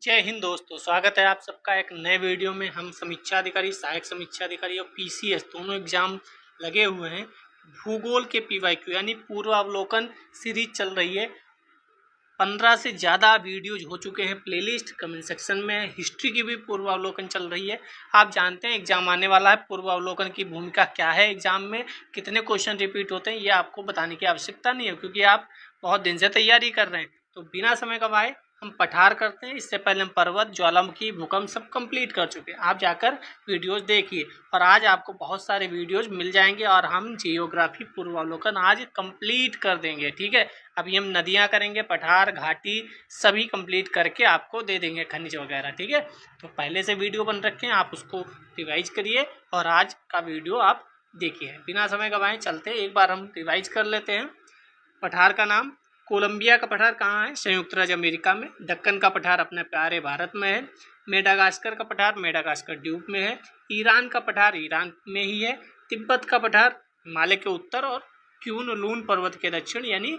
जय हिंद दोस्तों, स्वागत है आप सबका एक नए वीडियो में। हम समीक्षा अधिकारी, सहायक समीक्षा अधिकारी और पीसीएस दोनों एग्जाम लगे हुए हैं। भूगोल के पीवाईक्यू यानी पूर्वावलोकन सीरीज चल रही है। 15 से ज़्यादा वीडियोज हो चुके हैं प्लेलिस्ट कमेंट सेक्शन में। हिस्ट्री की भी पूर्वावलोकन चल रही है। आप जानते हैं एग्जाम आने वाला है, पूर्वावलोकन की भूमिका क्या है एग्जाम में, कितने क्वेश्चन रिपीट होते हैं, ये आपको बताने की आवश्यकता नहीं है क्योंकि आप बहुत दिन से तैयारी कर रहे हैं। तो बिना समय गवाए हम पठार करते हैं। इससे पहले हम पर्वत, ज्वालामुखी, भूकंप सब कंप्लीट कर चुके हैं। आप जाकर वीडियोज देखिए और आज आपको बहुत सारे वीडियोज मिल जाएंगे और हम जियोग्राफी पूर्वावलोकन आज कंप्लीट कर देंगे। ठीक है, अभी हम नदियां करेंगे, पठार, घाटी सभी कंप्लीट करके आपको दे देंगे, खनिज वगैरह। ठीक है, तो पहले से वीडियो बन रखे हैं, आप उसको रिवाइज करिए और आज का वीडियो आप देखिए। बिना समय गवाए चलते हैं, एक बार हम रिवाइज कर लेते हैं। पठार का नाम, कोलंबिया का पठार कहाँ है? संयुक्त राज्य अमेरिका में। दक्कन का पठार अपने प्यारे भारत में है। मेडागास्कर का पठार मेडागास्कर द्वीप में है। ईरान का पठार ईरान में ही है। तिब्बत का पठार हिमालय के उत्तर और क्यून लून पर्वत के दक्षिण यानी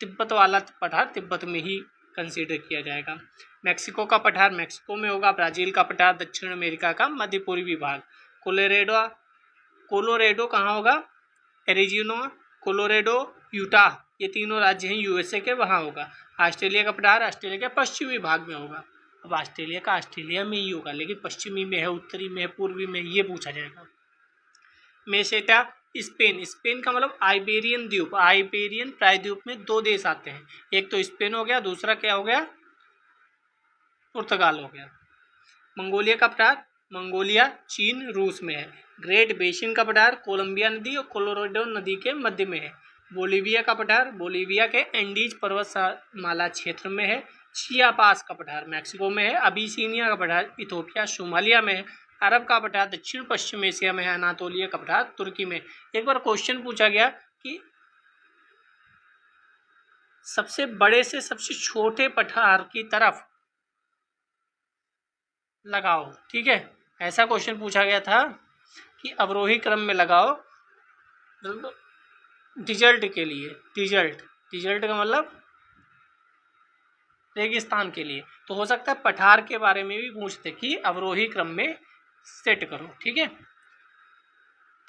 तिब्बत वाला पठार तिब्बत में ही कंसीडर किया जाएगा। मैक्सिको का पठार मैक्सिको में होगा। ब्राज़ील का पठार दक्षिण अमेरिका का मध्य पूर्वी भाग। कोलोरेडो कहाँ होगा? एरिज़ोना, कोलोरेडो, यूटाह, ये तीनों राज्य हैं यूएसए के, वहाँ होगा। ऑस्ट्रेलिया का पठार ऑस्ट्रेलिया के पश्चिमी भाग में होगा। अब ऑस्ट्रेलिया का ऑस्ट्रेलिया में ही होगा, लेकिन पश्चिमी में है, उत्तरी में है, पूर्वी में, ये पूछा जाएगा। मेसेटा स्पेन, स्पेन का मतलब आइबेरियन द्वीप। आइबेरियन प्रायद्वीप में दो देश आते हैं, एक तो स्पेन हो गया, दूसरा क्या हो गया? पुर्तगाल हो गया। मंगोलिया का पठार मंगोलिया चीन रूस में है। ग्रेट बेसिन का पठार कोलंबिया नदी और कोलोराडो नदी के मध्य में है। बोलीविया का पठार बोलीविया के एंडीज पर्वतमाला क्षेत्र में है। चियापास का पठार मैक्सिको में है। अबिसिनिया का पठार इथोपिया सोमालिया में है। अरब का पठार दक्षिण पश्चिम एशिया में है। अनातोलिया का पठार तुर्की में। एक बार क्वेश्चन पूछा गया कि सबसे बड़े से सबसे छोटे पठार की तरफ लगाओ। ठीक है, ऐसा क्वेश्चन पूछा गया था कि अवरोही क्रम में लगाओ डिजल्ट के लिए। डिजल्ट का मतलब रेगिस्तान के लिए। तो हो सकता है पठार के बारे में भी पूछते कि अवरोही क्रम में सेट करो। ठीक है,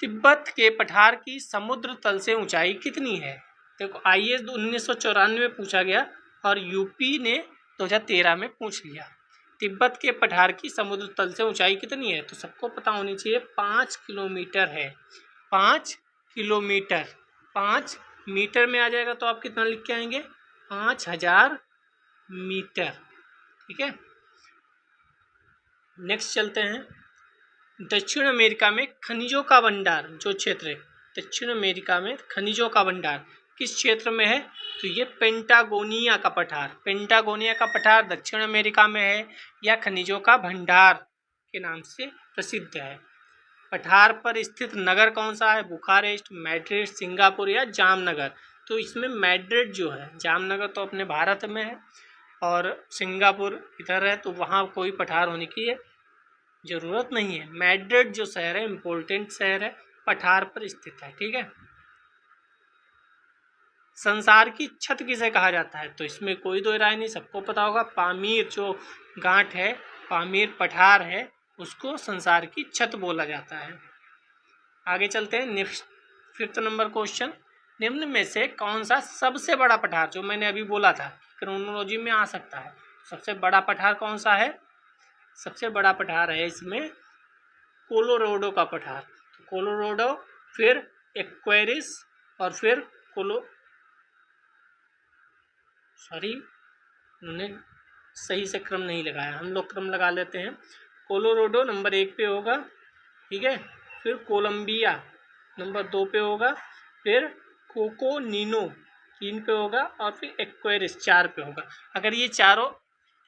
तिब्बत के पठार की समुद्र तल से ऊंचाई कितनी है? देखो, आईएएस 1994 में पूछा गया और यूपी ने 2013 में पूछ लिया। तिब्बत के पठार की समुद्र तल से ऊंचाई कितनी है? तो सबको पता होनी चाहिए, 5 किलोमीटर है। 5 किलोमीटर, 5 मीटर में आ जाएगा तो आप कितना लिख के आएंगे? 5000 मीटर। ठीक है, नेक्स्ट चलते हैं। दक्षिण अमेरिका में खनिजों का भंडार, जो क्षेत्र है दक्षिण अमेरिका में खनिजों का भंडार किस क्षेत्र में है? तो ये पेंटागोनिया का पठार। पेंटागोनिया का पठार दक्षिण अमेरिका में है या खनिजों का भंडार के नाम से प्रसिद्ध है। पठार पर स्थित नगर कौन सा है? बुखारेस्ट, मैड्रिड, सिंगापुर या जामनगर? तो इसमें मैड्रिड जो है, जामनगर तो अपने भारत में है और सिंगापुर इधर है, तो वहाँ कोई पठार होने की ज़रूरत नहीं है। मैड्रिड जो शहर है इम्पोर्टेंट शहर है, पठार पर स्थित है। ठीक है, संसार की छत किसे कहा जाता है? तो इसमें कोई दो राय नहीं, सबको पता होगा। पामीर जो गांठ है, पामीर पठार है, उसको संसार की छत बोला जाता है। आगे चलते हैं। नेक्स्ट 5th नंबर क्वेश्चन, निम्न में से कौन सा सबसे बड़ा पठार, जो मैंने अभी बोला था क्रोनोलॉजी में आ सकता है, सबसे बड़ा पठार कौन सा है? सबसे बड़ा पठार है इसमें कोलोराडो का पठार। तो कोलोराडो, फिर एक्वेरिस और फिर उन्होंने सही से क्रम नहीं लगाया, हम लोग क्रम लगा लेते हैं। कोलोराडो नंबर 1 पे होगा। ठीक है, फिर कोलंबिया नंबर 2 पे होगा, फिर कोकोनिनो 3 पे होगा और फिर एक्वेरिस 4 पे होगा। अगर ये चारों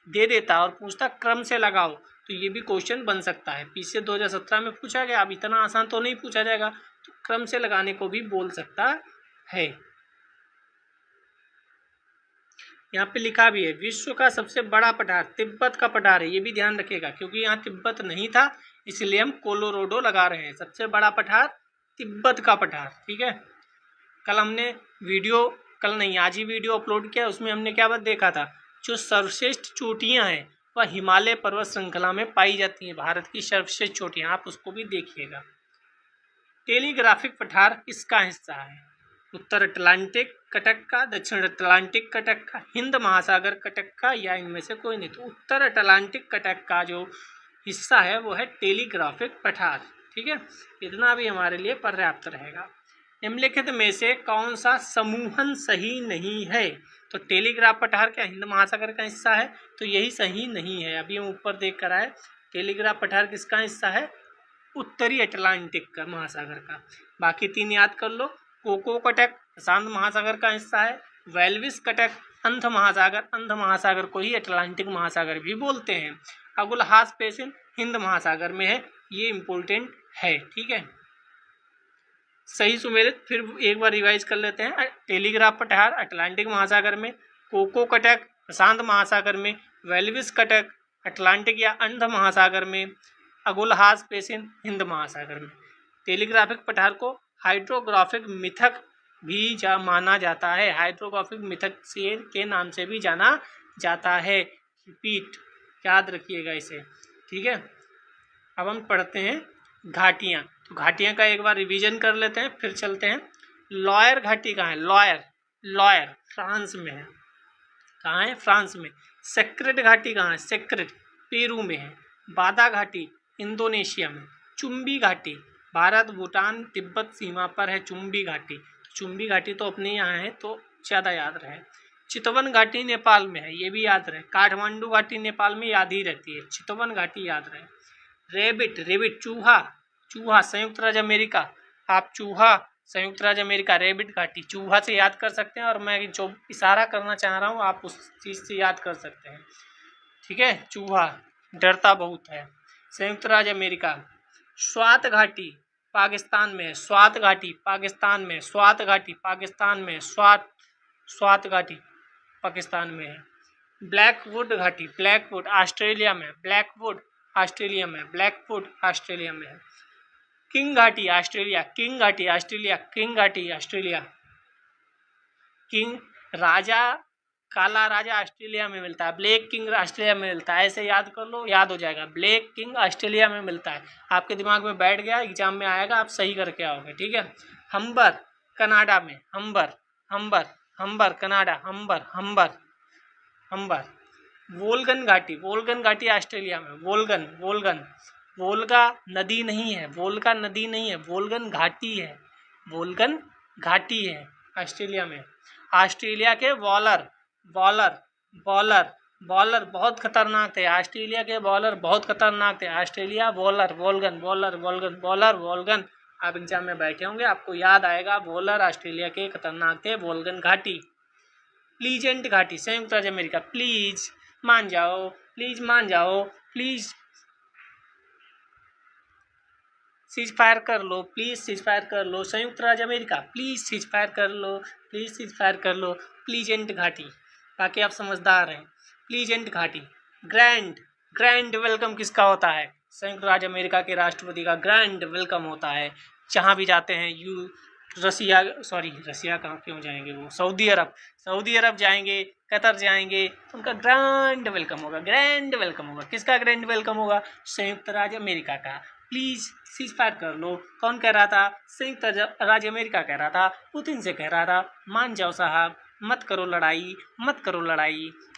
दे देता और पूछता क्रम से लगाओ तो ये भी क्वेश्चन बन सकता है। पीछे 2017 में पूछा गया, अब इतना आसान तो नहीं पूछा जाएगा, तो क्रम से लगाने को भी बोल सकता है। यहाँ पे लिखा भी है विश्व का सबसे बड़ा पठार तिब्बत का पठार है, ये भी ध्यान रखिएगा क्योंकि यहाँ तिब्बत नहीं था इसलिए हम कोलोराडो लगा रहे हैं। सबसे बड़ा पठार तिब्बत का पठार। ठीक है, कल नहीं, आज ही वीडियो अपलोड किया, उसमें हमने क्या बात देखा था? जो सर्वश्रेष्ठ चोटियाँ हैं वह हिमालय पर्वत श्रृंखला में पाई जाती हैं। भारत की सर्वश्रेष्ठ चोटियाँ, आप उसको भी देखिएगा। टेलीग्राफिक पठार किसका हिस्सा है? उत्तर अटलांटिक कटक का, दक्षिण अटलांटिक कटक का, हिंद महासागर कटक का, या इनमें से कोई नहीं। तो उत्तर अटलांटिक कटक का जो हिस्सा है वो है टेलीग्राफिक पठार। ठीक है, इतना भी हमारे लिए पर्याप्त रहेगा। निम्नलिखित में से कौन सा समूहन सही नहीं है? तो टेलीग्राफ पठार क्या हिंद महासागर का हिस्सा है? तो यही सही नहीं है। अभी हम ऊपर देख कर आए, टेलीग्राफ पठार किसका हिस्सा है? उत्तरी अटलांटिक का महासागर का। बाकी तीन याद कर लो। कोको कटक प्रशांत महासागर का हिस्सा है। वेल्विस कटक अंध महासागर को ही अटलांटिक महासागर भी बोलते हैं। अगुलहास बेसिन हिंद महासागर में है, ये इम्पोर्टेंट है। ठीक है, सही सुमेलित फिर एक बार रिवाइज कर लेते हैं। टेलीग्राफ पठार अटलांटिक महासागर में, कोको कटक प्रशांत महासागर में, वेल्विस कटक अटलांटिक या अंध महासागर में, अगुलहास बेसिन हिंद महासागर में। टेलीग्राफिक पठार को हाइड्रोग्राफिक मिथक भी माना जाता है। हाइड्रोग्राफिक मिथक से के नाम से भी जाना जाता है। रिपीट, याद रखिएगा इसे। ठीक है, अब हम पढ़ते हैं घाटियाँ। तो घाटियाँ का एक बार रिवीजन कर लेते हैं, फिर चलते हैं। लॉयर घाटी कहाँ है? लॉयर फ्रांस में है। कहाँ है? फ्रांस में। सेक्रेट घाटी कहाँ है? सेक्रेट पेरू में है। बादा घाटी इंडोनेशिया में। चुम्बी घाटी भारत भूटान तिब्बत सीमा पर है। चुम्बी घाटी, चुम्बी घाटी तो अपने यहाँ है तो ज़्यादा याद रहे। चितवन घाटी नेपाल में है, ये भी याद रहे। काठमांडू घाटी नेपाल में याद ही रहती है, चितवन घाटी याद रहे। रेबिट चूहा संयुक्त राज्य अमेरिका। आप चूहा संयुक्त राज्य अमेरिका, रेबिट घाटी चूहा से याद कर सकते हैं, और मैं जो इशारा करना चाह रहा हूँ आप उस चीज़ से याद कर सकते हैं। ठीक है, चूहा डरता बहुत है। संयुक्त राज्य अमेरिका। स्वात घाटी पाकिस्तान में है। स्वात घाटी पाकिस्तान में। स्वात घाटी पाकिस्तान में। स्वात घाटी पाकिस्तान में है। ब्लैकवुड घाटी ब्लैकवुड ऑस्ट्रेलिया में। ब्लैकवुड ऑस्ट्रेलिया में। ब्लैकवुड ऑस्ट्रेलिया में है। किंग घाटी ऑस्ट्रेलिया। किंग घाटी ऑस्ट्रेलिया। किंग घाटी ऑस्ट्रेलिया। किंग राजा, काला राजा ऑस्ट्रेलिया में मिलता है। ब्लैक किंग ऑस्ट्रेलिया में मिलता है। ऐसे याद कर लो, याद हो जाएगा। ब्लैक किंग ऑस्ट्रेलिया में मिलता है, आपके दिमाग में बैठ गया, एग्जाम में आएगा, आप सही करके आओगे। ठीक है। हम्बर कनाडा में। हम्बर कनाडा। हम्बर। वोल्गन घाटी ऑस्ट्रेलिया में। वोल्गा नदी नहीं है। वोल्गन घाटी है। ऑस्ट्रेलिया में। ऑस्ट्रेलिया के बॉलर बहुत खतरनाक थे। ऑस्ट्रेलिया के बॉलर बहुत खतरनाक थे। ऑस्ट्रेलिया वोल्गन। आप एग्जाम में बैठे होंगे, आपको याद आएगा। बॉलर ऑस्ट्रेलिया के खतरनाक थे। वोल्गन घाटी। प्लीजेंट घाटी संयुक्त राज्य अमेरिका। प्लीज मान जाओ, प्लीज सीज फायर कर लो। संयुक्त राज्य अमेरिका। प्लीज सीज फायर कर लो। प्लीजेंट घाटी। बाकी आप समझदार हैं। प्लीजेंट घाटी। ग्रैंड वेलकम किसका होता है? संयुक्त राज्य अमेरिका के राष्ट्रपति का ग्रैंड वेलकम होता है। जहाँ भी जाते हैं रसिया कहाँ क्यों जाएंगे वो? सऊदी अरब जाएंगे, कतर जाएंगे, तो उनका ग्रैंड वेलकम होगा। किसका ग्रैंड वेलकम होगा? संयुक्त राज्य अमेरिका का। प्लीज सीज फायर कर लो। कौन कह रहा था? संयुक्त राज्य अमेरिका कह रहा था। पुतिन से कह रहा था मान जाओ साहब, मत करो लड़ाई।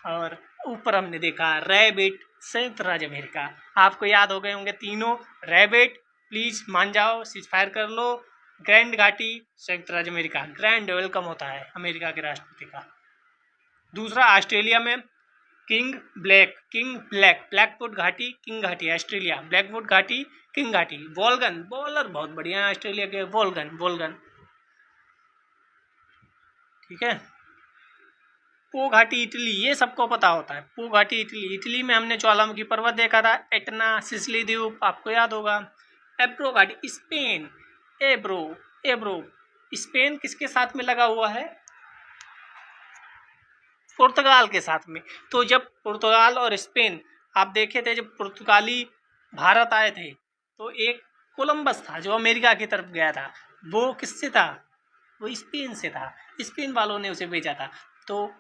और ऊपर हमने देखा रैबिट संयुक्त राज्य अमेरिका। आपको याद हो गए होंगे तीनों। रैबिट प्लीज मान जाओ, सीज फायर कर लो। ग्रैंड घाटी संयुक्त राज्य अमेरिका, ग्रैंड वेलकम होता है अमेरिका के राष्ट्रपति का। दूसरा ऑस्ट्रेलिया में किंग ब्लैक ब्लैकवुड घाटी किंग घाटी ऑस्ट्रेलिया। ब्लैकवुड घाटी किंग घाटी। वोल्गन बॉलर बहुत बढ़िया है ऑस्ट्रेलिया के। वोल्गन। ठीक है। पो घाटी इटली, ये सबको पता होता है। पो घाटी इटली में हमने ज्वालामुखी पर्वत देखा था। एटना सिसिली द्वीप आपको याद होगा। एब्रो घाटी स्पेन। एब्रो स्पेन किसके साथ में लगा हुआ है? पुर्तगाल के साथ में। तो जब पुर्तगाल और स्पेन आप देखे थे, जब पुर्तगाली भारत आए थे तो एक कोलंबस था जो अमेरिका की तरफ गया था, वो किससे था? वो स्पेन से था। स्पेन वालों ने उसे भेजा था। तो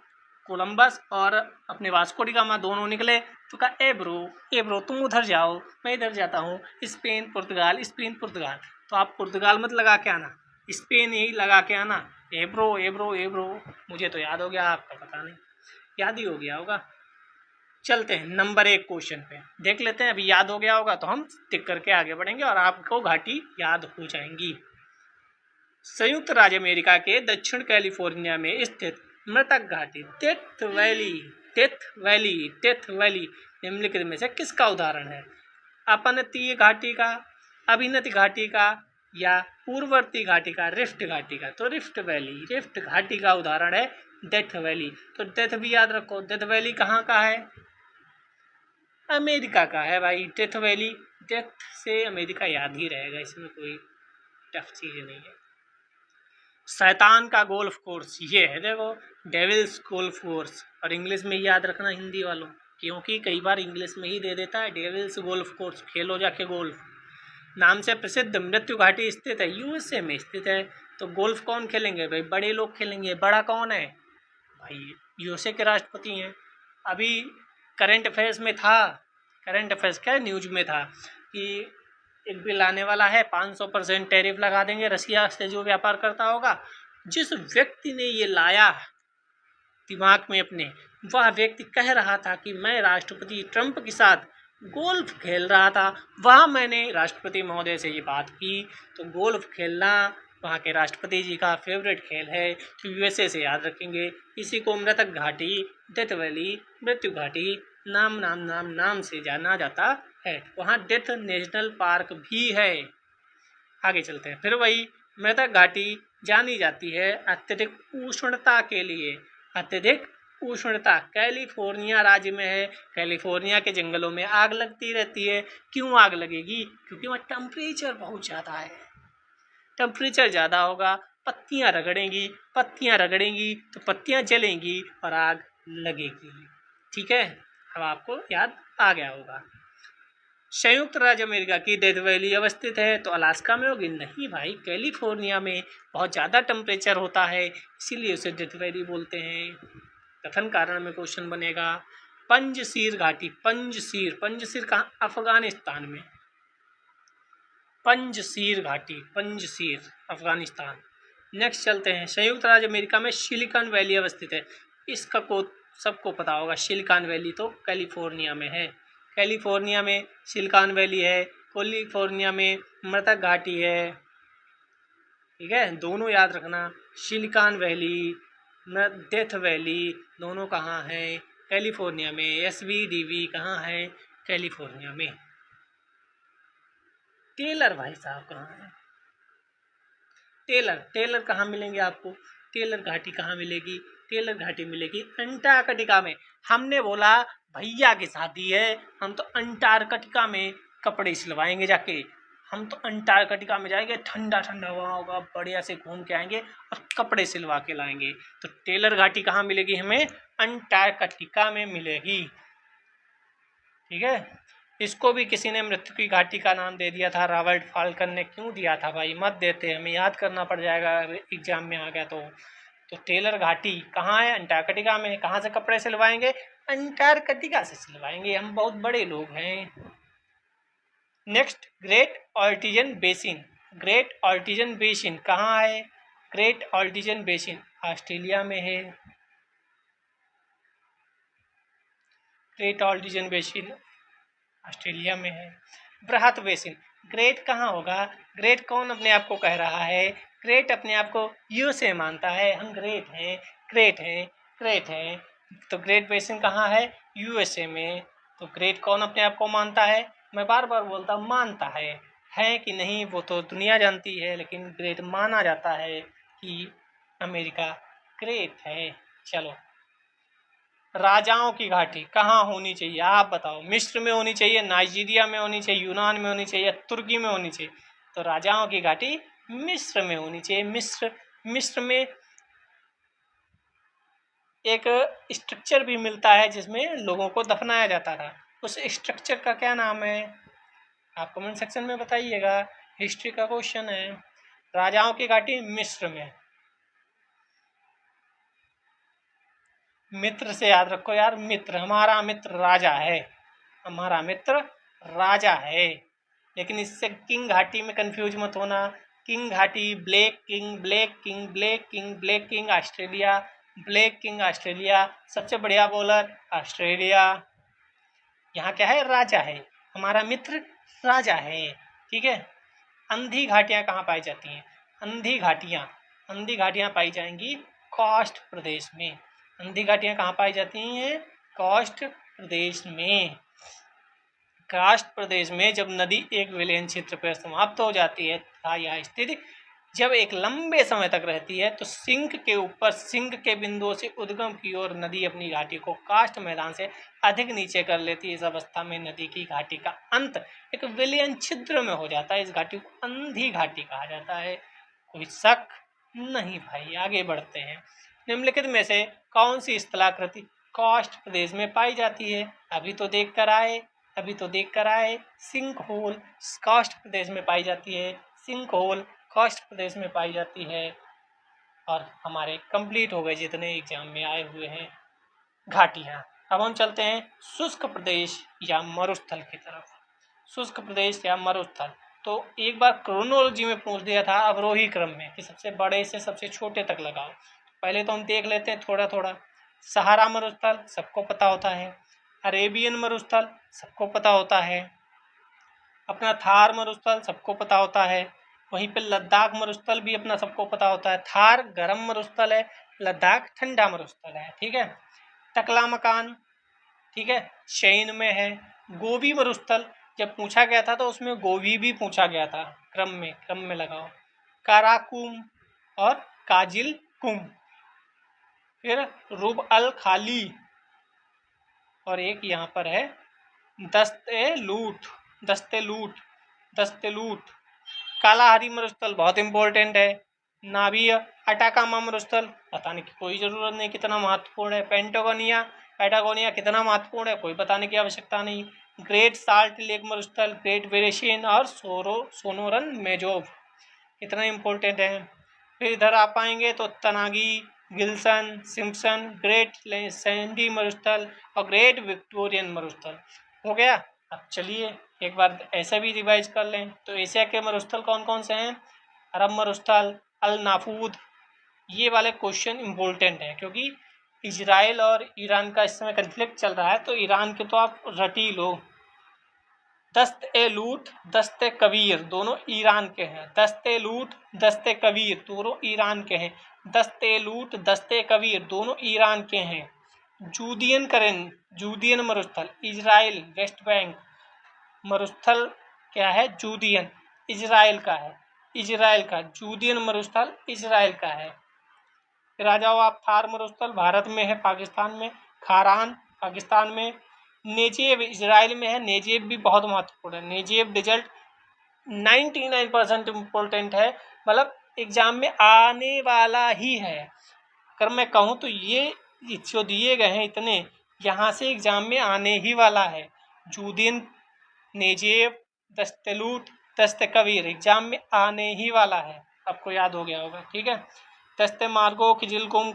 कोलंबस और अपने वास्को डी गामा दोनों निकले तो कहा ए ब्रो तुम उधर जाओ, मैं इधर जाता हूँ, स्पेन पुर्तगाल, स्पेन पुर्तगाल। तो आप पुर्तगाल मत लगा के आना, स्पेन यही लगा के आना। ए ब्रो मुझे तो याद हो गया, आपका पता नहीं, याद ही हो गया होगा। चलते हैं नंबर 1 क्वेश्चन पे, देख लेते हैं। अभी याद हो गया होगा तो हम टिक करके आगे बढ़ेंगे और आपको घाटी याद हो जाएंगी। संयुक्त राज्य अमेरिका के दक्षिण कैलिफोर्निया में स्थित मृतक घाटी डेथ वैली निम्नलिखित में से किसका उदाहरण है? अपनतीय घाटी का, अभिनति घाटी का, या पूर्ववर्ती घाटी का, रिफ्ट घाटी का? तो रिफ्ट घाटी का उदाहरण है डेथ वैली। तो डेथ भी याद रखो, डेथ वैली कहाँ का है? अमेरिका का है भाई डेथ वैली। डेथ से अमेरिका याद ही रहेगा, इसमें कोई टफ चीज नहीं है। शैतान का गोल्फ कोर्स ये है, देखो, डेविल्स गोल्फ कोर्स। और इंग्लिश में याद रखना हिंदी वालों, क्योंकि कई बार इंग्लिश में ही दे देता है डेविल्स गोल्फ कोर्स, खेलो जाके गोल्फ। नाम से प्रसिद्ध मृत्यु घाटी स्थित है, यूएसए में स्थित है। तो गोल्फ कौन खेलेंगे भाई? बड़े लोग खेलेंगे। बड़ा कौन है भाई? यूएसए के राष्ट्रपति हैं। अभी करंट अफेयर्स में था, करंट अफेयर्स क्या न्यूज में था कि एक बिल आने वाला है, 500% टैरिफ लगा देंगे रसिया से जो व्यापार करता होगा। जिस व्यक्ति ने ये लाया दिमाग में अपने, वह व्यक्ति कह रहा था कि मैं राष्ट्रपति ट्रंप के साथ गोल्फ खेल रहा था। वहाँ मैंने राष्ट्रपति महोदय से ये बात की। तो गोल्फ खेलना वहाँ के राष्ट्रपति जी का फेवरेट खेल है, तो यूएसए से याद रखेंगे। इसी को मृतक घाटी, डेथ वैली, मृत्यु घाटी नाम से जाना जाता है। वहाँ डेथ नेशनल पार्क भी है। आगे चलते हैं। फिर वही मृतक घाटी जानी जाती है अत्यधिक उष्णता के लिए। अत्यधिक उष्णता कैलिफोर्निया राज्य में है। कैलिफोर्निया के जंगलों में आग लगती रहती है। क्यों आग लगेगी? क्योंकि वहाँ टेम्परेचर बहुत ज़्यादा है। टेम्परेचर ज़्यादा होगा, पत्तियाँ रगड़ेंगी तो पत्तियाँ जलेंगी और आग लगेगी। ठीक है, अब आपको याद आ गया होगा। संयुक्त राज्य अमेरिका की डेथ वैली अवस्थित है, तो अलास्का में होगी? नहीं भाई, कैलिफोर्निया में बहुत ज़्यादा टेम्परेचर होता है, इसीलिए उसे डेथ वैली बोलते हैं। कथन कारण में क्वेश्चन बनेगा। पंजशीर घाटी, पंजशीर कहाँ? अफगानिस्तान में। पंजशीर घाटी, पंजशीर अफगानिस्तान। नेक्स्ट चलते हैं। संयुक्त राज्य अमेरिका में सिलिकॉन वैली अवस्थित है। इसका को सबको पता होगा, सिलिकॉन वैली तो कैलिफोर्निया में है। कैलिफोर्निया में सिलिकॉन वैली है, कैलिफोर्निया में मृतक घाटी है। ठीक है, दोनों याद रखना, सिलिकॉन वैली, डेथ वैली, दोनों कहाँ है? कैलिफोर्निया में। एसवीडीवी कहाँ है? कैलिफोर्निया में। टेलर भाई साहब कहाँ है? टेलर कहाँ मिलेंगे आपको? टेलर घाटी कहाँ मिलेगी? टेलर घाटी मिलेगी अंटार्कटिका में। हमने बोला भैया की शादी है, हम तो अंटार्कटिका में कपड़े सिलवाएंगे जाके। हम तो अंटार्कटिका में जाएंगे, ठंडा ठंडा वहाँ होगा, बढ़िया से घूम के आएंगे और कपड़े सिलवा के लाएंगे। तो टेलर घाटी कहाँ मिलेगी हमें? अंटार्कटिका में मिलेगी। ठीक है, इसको भी किसी ने मृत्यु की घाटी का नाम दे दिया था, रॉबर्ट फाल्कन ने। क्यों दिया था भाई? मत देते, हमें याद करना पड़ जाएगा एग्जाम में आ गया तो टेलर घाटी कहाँ है? अंटार्कटिका में। कहाँ से कपड़े सिलवाएंगे? अंटार्कटिका से सिलवाएंगे, हम बहुत बड़े लोग हैं। Next, great artesian basin. Great artesian basin कहाँ है? ग्रेट आर्टिजन बेसिन ऑस्ट्रेलिया में है। ग्रेट आर्टिजन बेसिन ऑस्ट्रेलिया में है। बृहत बेसिन, ग्रेट कहाँ होगा? ग्रेट कौन अपने आप को कह रहा है? ग्रेट अपने आप को यूएसए मानता है, हम ग्रेट हैं। तो ग्रेट बेसिन कहाँ है? यूएसए में। तो ग्रेट कौन अपने आप को मानता है? मैं बार बार बोलता हूँ, मानता है कि नहीं वो तो दुनिया जानती है, लेकिन ग्रेट माना जाता है कि अमेरिका ग्रेट है। चलो, राजाओं की घाटी कहाँ होनी चाहिए? आप बताओ। मिस्र में होनी चाहिए, नाइजीरिया में होनी चाहिए, यूनान में होनी चाहिए, तुर्की में होनी चाहिए? तो राजाओं की घाटी मिस्र में होनी चाहिए। मिस्र में एक स्ट्रक्चर भी मिलता है जिसमें लोगों को दफनाया जाता था। उस स्ट्रक्चर का क्या नाम है? आप कमेंट सेक्शन में बताइएगा, हिस्ट्री का क्वेश्चन है। राजाओं की घाटी मिस्र में। मित्र से याद रखो यार, मित्र, हमारा मित्र राजा है, हमारा मित्र राजा है। लेकिन इससे किंग घाटी में कंफ्यूज मत होना। किंग घाटी, black king, black king, black king, black king Australia, black king Australia, सबसे बढ़िया बॉलर ऑस्ट्रेलिया। यहाँ क्या है? राजा है, हमारा मित्र राजा है। ठीक है। अंधी घाटियाँ कहाँ पाई जाती हैं? अंधी घाटियाँ पाई जाएंगी कास्ट प्रदेश में। अंधी घाटियाँ कहाँ पाई जाती हैं? कास्ट प्रदेश में। कास्ट प्रदेश में जब नदी एक विलयन क्षेत्र पर समाप्त हो जाती है तथा यह स्थिति जब एक लंबे समय तक रहती है तो सिंक के ऊपर, सिंक के बिंदुओं से उद्गम की ओर नदी अपनी घाटी को कास्ट मैदान से अधिक नीचे कर लेती है। इस अवस्था में नदी की घाटी का अंत एक विलयन छिद्र में हो जाता है। इस घाटी को अंधी घाटी कहा जाता है। कोई शक नहीं भाई। आगे बढ़ते हैं। निम्नलिखित में से कौन सी स्थलाकृति कास्ट प्रदेश में पाई जाती है? अभी तो देख कर आए सिंक होल कास्ट प्रदेश में पाई जाती है। सिंक होल कास्ट प्रदेश में पाई जाती है। और हमारे कंप्लीट हो गए जितने एग्जाम में आए हुए हैं घाटियाँ। अब हम चलते हैं शुष्क प्रदेश या मरुस्थल की तरफ। शुष्क प्रदेश या मरुस्थल, तो एक बार क्रोनोलॉजी में पूछ दिया था अवरोही क्रम में कि सबसे बड़े से सबसे छोटे तक लगाओ। पहले तो हम देख लेते हैं थोड़ा थोड़ा। सहारा मरुस्थल सबको पता होता है, अरेबियन मरुस्थल सबको पता होता है, अपना थार मरुस्थल सबको पता होता है, वहीं पे लद्दाख मरुस्थल भी अपना सबको पता होता है। थार गर्म मरुस्थल है, लद्दाख ठंडा मरुस्थल है। ठीक है। टकलामकान, ठीक है, चीन में है। गोबी मरुस्थल जब पूछा गया था तो उसमें गोबी भी पूछा गया था। क्रम में लगाओ। काराकुम और काजिल कुम। फिर रुब अल खाली और एक यहाँ पर है दस्तेलूट। कालाहारी मरुस्थल बहुत इंपॉर्टेंट है। नाभिय अटाकामा मरुस्थल बताने की कोई ज़रूरत नहीं कितना महत्वपूर्ण है। पैटागोनिया कितना महत्वपूर्ण है कोई बताने की आवश्यकता नहीं। ग्रेट साल्ट लेक मरुस्थल, ग्रेट बेरेशियन और सोनोरन मेजोव कितना इंपॉर्टेंट है। फिर इधर आ पाएंगे तो तनागी, गिल्सन, सिम्पसन, ग्रेट सैंडी मरुस्थल और ग्रेट विक्टोरियन मरुस्थल हो गया। अब चलिए एक बार ऐसा भी रिवाइज कर लें। तो एशिया के मरुस्थल कौन कौन से हैं? अरब मरुस्थल, अल नाफूद। ये वाले क्वेश्चन इम्पोर्टेंट है क्योंकि इजराइल और ईरान का इस समय कन्फ्लिक्ट चल रहा है, तो ईरान के तो आप रट ही लो। दस्त-ए-लूट, दस्त-ए-कबीर दोनों ईरान के हैं। दस्त-ए-लूट, दस्त-ए-कबीर दोनों ईरान के हैं। दस्त-ए-लूट, दस्त-ए-कबीर दोनों ईरान के हैं। जूदियन मरुस्थल, इजराइल, वेस्ट बैंक मरुस्थल क्या है? जूदियन, इजराइल का है। जूदियन मरुस्थल इजराइल का है। फिर आ जाओ आप थार मरुस्थल भारत में है, पाकिस्तान में। खारान पाकिस्तान में। नेजेब इजराइल में है। नेजेब भी बहुत महत्वपूर्ण है। नेजेब रिजल्ट 99% इम्पोर्टेंट है, मतलब एग्जाम में आने वाला ही है। अगर मैं कहूँ तो ये जो दिए गए हैं इतने, यहाँ से एग्जाम में आने ही वाला है। जूदियन, नेजेब, दस्तलूट, दस्तकबीर एग्जाम में आने ही वाला है। आपको याद हो गया होगा। ठीक है। दस्ते मार्गो, किजिलकुम,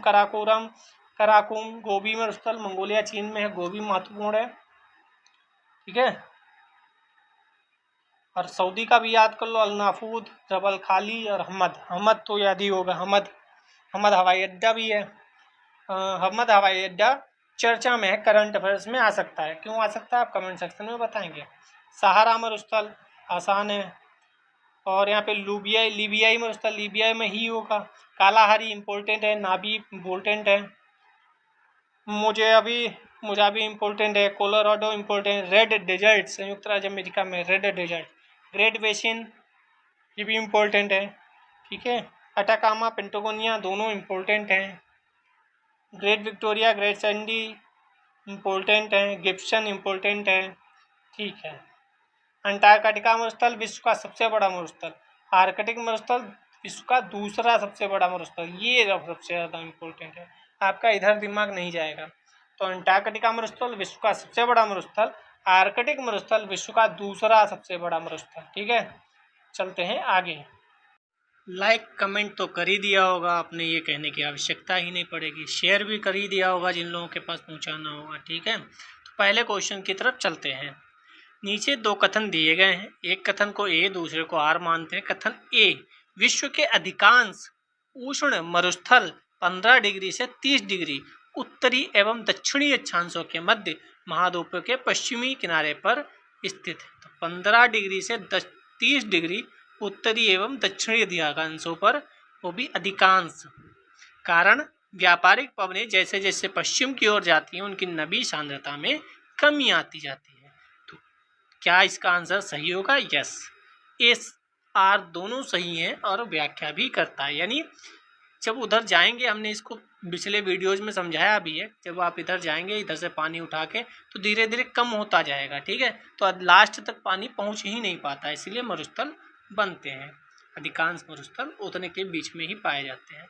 कराकुम, गोबी मरुस्थल मंगोलिया चीन में है। गोबी महत्वपूर्ण है। ठीक है। और सऊदी का भी याद कर लो, अल नाफूद, जबल खाली और हमद तो याद ही होगा। हमद हवाई अड्डा भी है। हमद हवाई अड्डा चर्चा में है, करंट अफेयर्स में आ सकता है। क्यों आ सकता है आप कमेंट सेक्शन में बताएंगे। सहारा मरुस्थल आसान है। और यहाँ पे लीबियाई मरुस्थल लीबिया में ही होगा। कालाहारी इम्पोर्टेंट है। नाबी इम्पोर्टेंट है। मुजाबी इम्पोर्टेंट है। Colorado important. रेड डेजर्ट संयुक्त राज्य अमेरिका में रेड डेजर्ट। ग्रेट बेसिन ये भी इम्पोर्टेंट है। ठीक है। अटाकामा, पेंटागोनिया दोनों इम्पोर्टेंट हैं। Great Victoria, great Sandy important है। गिब्सन इम्पोर्टेंट है। ठीक है। अंटार्कटिका मरुस्थल विश्व का सबसे बड़ा मरुस्थल। आर्कटिक मरुस्थल विश्व का दूसरा सबसे बड़ा मरुस्थल। ये सबसे ज़्यादा इम्पोर्टेंट है, आपका इधर दिमाग नहीं जाएगा। तो अंटार्कटिका मरुस्थल विश्व का सबसे बड़ा मरुस्थल, आर्कटिक मरुस्थल विश्व का दूसरा सबसे बड़ा मरुस्थल। ठीक है। चलते हैं आगे। लाइक कमेंट तो कर ही दिया होगा आपने, ये कहने की आवश्यकता ही नहीं पड़ेगी। शेयर भी कर ही दिया होगा जिन लोगों के पास पहुंचाना होगा। ठीक है, तो पहले क्वेश्चन की तरफ चलते हैं। नीचे दो कथन दिए गए हैं, एक कथन को ए दूसरे को आर मानते हैं। कथन ए, विश्व के अधिकांश उष्ण मरुस्थल 15 डिग्री से 30 डिग्री उत्तरी एवं दक्षिणी अक्षांशों के मध्य महाद्वीप के पश्चिमी किनारे पर स्थित है। तो 15 डिग्री से 30 डिग्री उत्तरी एवं दक्षिणी अधिकांशों पर, वो भी अधिकांश। कारण व्यापारिक पवनें जैसे जैसे पश्चिम की ओर जाती हैं उनकी नमी सांद्रता में कमी आती जाती है। तो क्या इसका आंसर सही होगा? यस, एस आर दोनों सही हैं और व्याख्या भी करता है। यानी जब उधर जाएंगे, हमने इसको पिछले वीडियोज में समझाया भी है, जब आप इधर जाएंगे इधर से पानी उठा के तो धीरे धीरे कम होता जाएगा। ठीक है, तो लास्ट तक पानी पहुंच ही नहीं पाता, इसलिए मरुस्थल बनते हैं। अधिकांश मरुस्थल उतने के बीच में ही पाए जाते हैं।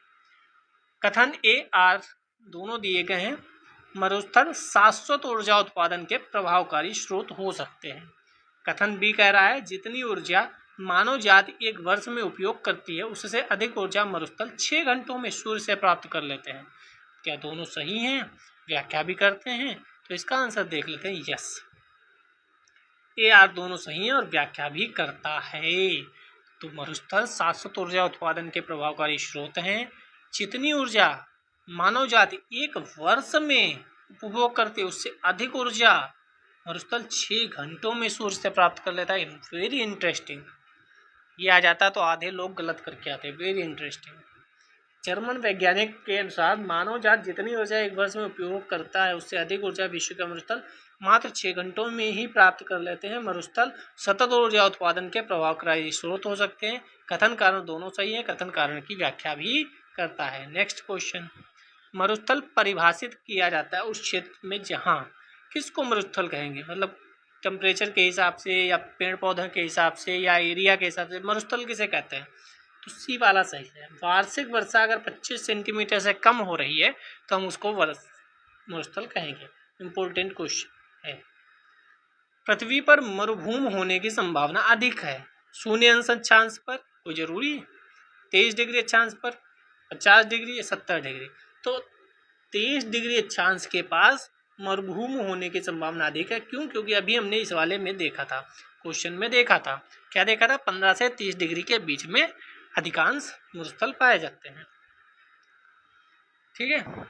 कथन ए आर दोनों दिए गए हैं। मरुस्थल शाश्वत ऊर्जा उत्पादन के प्रभावकारी स्रोत हो सकते हैं। कथन बी कह रहा है, जितनी ऊर्जा मानव जाति एक वर्ष में उपयोग करती है उससे अधिक ऊर्जा मरुस्थल 6 घंटों में सूर्य से प्राप्त कर लेते हैं। क्या दोनों सही हैं? व्याख्या भी करते हैं, तो इसका आंसर देख लेते हैं। यस, ए आर दोनों सही हैं और व्याख्या भी करता है। तो मरुस्थल शाश्वत ऊर्जा उत्पादन के प्रभावकारी स्रोत हैं। जितनी ऊर्जा मानव जाति एक वर्ष में उपभोग करती है उससे अधिक ऊर्जा मरुस्थल 6 घंटों में सूर्य से प्राप्त कर लेता है। Very interesting. ये आ जाता तो आधे लोग गलत करके आते। Very interesting. जर्मन वैज्ञानिक के अनुसार मानव जात जितनी ऊर्जा एक वर्ष में उपयोग करता है उससे अधिक ऊर्जा विश्व के मरुस्थल मात्र 6 घंटों में ही प्राप्त कर लेते हैं। मरुस्थल सतत ऊर्जा उत्पादन के प्रभावकारी स्रोत हो सकते हैं। कथन कारण दोनों सही है, कथन कारण की व्याख्या भी करता है। नेक्स्ट क्वेश्चन, मरुस्थल परिभाषित किया जाता है उस क्षेत्र में जहाँ, किसको मरुस्थल कहेंगे? मतलब टेम्परेचर के हिसाब से या पेड़ पौधों के हिसाब से या एरिया के हिसाब से मरुस्थल किसे कहते हैं? तो सी वाला सही है। वार्षिक वर्षा अगर 25 सेंटीमीटर से कम हो रही है तो हम उसको मरुस्थल कहेंगे। इम्पोर्टेंट क्वेश्चन है। पृथ्वी पर मरुभूमि होने की संभावना अधिक है 0 अक्षांश पर, कोई जरूरी है? 23 डिग्री अक्षांश पर, 50 डिग्री या 70 डिग्री? तो 23 डिग्री अक्षांश के पास मरुभूमि होने की संभावना अधिक है। क्यों? क्योंकि अभी हमने इस वाले में देखा था, क्वेश्चन में देखा था। क्या देखा था? 15 से 30 डिग्री के बीच में अधिकांश मरुस्थल पाए जाते हैं। ठीक है,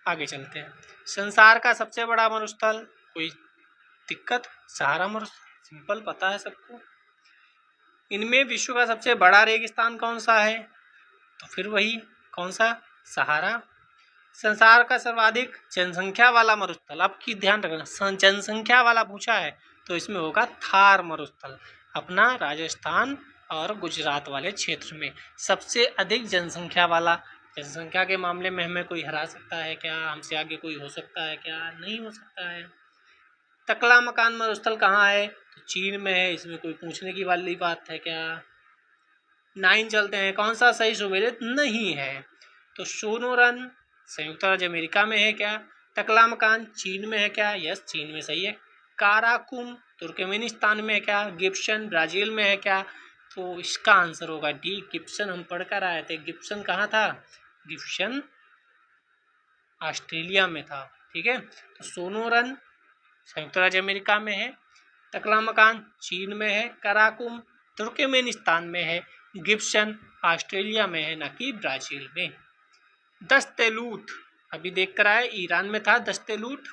आगे चलते हैं। संसार का सबसे बड़ा मरुस्थल, कोई दिक्कत? सहारा मरुस्थल, सिंपल पता है सबको। इनमें विश्व का सबसे बड़ा रेगिस्तान कौन सा है? तो फिर वही कौन सा? सहारा। संसार का सर्वाधिक जनसंख्या वाला मरुस्थल, आपकी ध्यान रखना, जनसंख्या वाला पूछा है तो इसमें होगा थार मरुस्थल, अपना राजस्थान और गुजरात वाले क्षेत्र में सबसे अधिक जनसंख्या वाला। जनसंख्या के मामले में हमें कोई हरा सकता है क्या? हमसे आगे कोई हो सकता है क्या? नहीं हो सकता है। तकला मकान मरुस्थल कहाँ है? तो चीन में है, इसमें कोई पूछने की वाली बात है क्या? 9 चलते हैं, कौन सा सही सुमेलित नहीं है? तो सोनोरन संयुक्त राज्य अमेरिका में है क्या? टकलामकान चीन में है क्या? यस, चीन में सही है। काराकुम तुर्कमेनिस्तान में है क्या? गिब्सन ब्राजील में है क्या? तो इसका आंसर होगा डी, गिब्सन। हम पढ़ कर आए थे, गिब्सन कहाँ था? गिब्सन ऑस्ट्रेलिया में था। ठीक है, तो सोनोरन संयुक्त राज्य अमेरिका में है, टकलामकान चीन में है, काराकुम तुर्कमेनिस्तान में है, गिब्सन ऑस्ट्रेलिया में है, ना कि ब्राजील में। दस्तेलूट अभी देख कर आए, ईरान में था दस्तेलूट,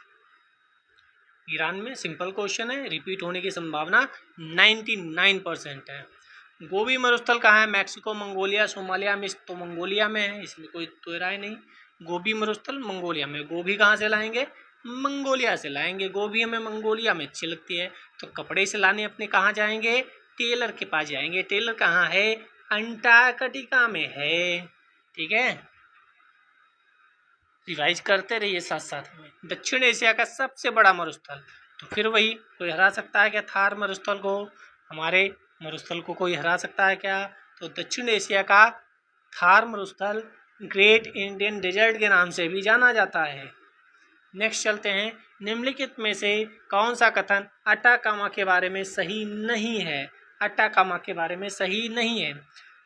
ईरान में। सिंपल क्वेश्चन है, रिपीट होने की संभावना 99% है। गोबी मरुस्थल कहाँ है? मैक्सिको, मंगोलिया, सोमालिया में। तो मंगोलिया में है, इसमें कोई तो राय नहीं। गोबी मरुस्थल मंगोलिया में। गोभी कहाँ से लाएंगे? मंगोलिया से लाएंगे। गोभी हमें मंगोलिया में अच्छी लगती है, तो कपड़े से लाने अपने कहाँ जाएंगे? टेलर के पास जाएंगे। टेलर कहाँ है? अंटार्कटिका में है। ठीक है, रिवाइज करते रहिए साथ साथ में। दक्षिण एशिया का सबसे बड़ा मरुस्थल, तो फिर वही, कोई हरा सकता है क्या थार मरुस्थल को? हमारे मरुस्थल को कोई हरा सकता है क्या? तो दक्षिण एशिया का थार मरुस्थल ग्रेट इंडियन डेजर्ट के नाम से भी जाना जाता है। नेक्स्ट चलते हैं। निम्नलिखित में से कौन सा कथन अटाकामा के बारे में सही नहीं है? अटाकामा के बारे में सही नहीं है।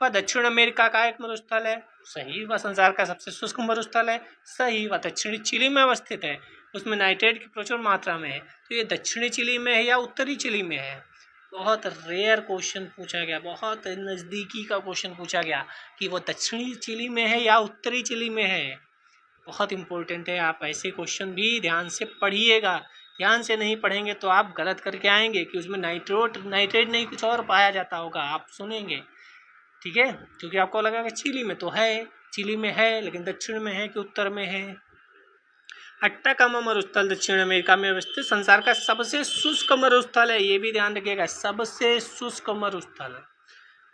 वह दक्षिण अमेरिका का एक मरुस्थल है, सही। वह संसार का सबसे शुष्क मरुस्थल है, सही। वह दक्षिणी चिली में अवस्थित है, उसमें नाइट्रेट की प्रचुर मात्रा में है। तो ये दक्षिणी चिली में है या उत्तरी चिली में है? बहुत रेयर क्वेश्चन पूछा गया, बहुत नज़दीकी का क्वेश्चन पूछा गया कि वो दक्षिणी चिली में है या उत्तरी चिली में है। बहुत इंपॉर्टेंट है, आप ऐसे क्वेश्चन भी ध्यान से पढ़िएगा। ध्यान से नहीं पढ़ेंगे तो आप गलत करके आएंगे कि उसमें नाइट्रेट नहीं कुछ और पाया जाता होगा, आप सुनेंगे, ठीक है। क्योंकि आपको लगेगा चिली में तो है, चिली में है, लेकिन दक्षिण में है कि उत्तर में है। अट्टाकामा मरुस्थल दक्षिण अमेरिका में अवस्थित संसार का सबसे शुष्क मरुस्थल है, ये भी ध्यान रखिएगा, सबसे शुष्क मरुस्थल।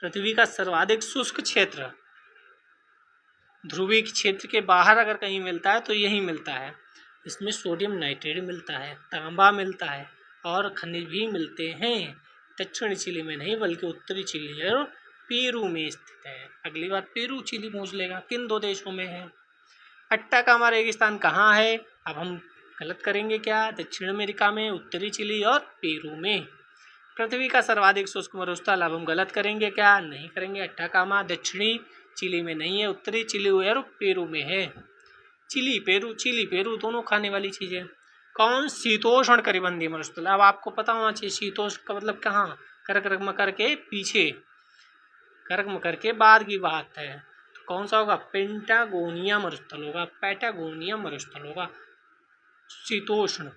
पृथ्वी का सर्वाधिक शुष्क क्षेत्र, ध्रुवीय क्षेत्र के बाहर अगर कहीं मिलता है तो यही मिलता है। इसमें सोडियम नाइट्रेट मिलता है, तांबा मिलता है और खनिज भी मिलते हैं। दक्षिणी चिली में नहीं बल्कि उत्तरी चिली और पेरू में स्थित है। अगली बार पेरू चिली पूछ लेगा किन दो देशों में है। अट्टाकामा रेगिस्तान कहाँ है? अब हम गलत करेंगे क्या? दक्षिण अमेरिका में, उत्तरी चिली और पेरू में। पृथ्वी का सर्वाधिक शुष्क मरुस्थल, अब हम गलत करेंगे क्या? नहीं करेंगे। अट्टाकामा दक्षिणी चिली में नहीं है, उत्तरी चिली और पेरू में है। चिली पेरू दोनों खाने वाली चीज़ें। कौन? शीतोष्ण कटिबंधीय मरुस्थल। अब आपको पता होना चाहिए शीतोष्ण का मतलब कहाँ, कर्क मकर के पीछे, कर्क मकर के बाद की बात है। तो कौन सा होगा? पेंटागोनिया मरुस्थल होगा, पैटागोनिया मरुस्थल होगा, शीतोष्ण।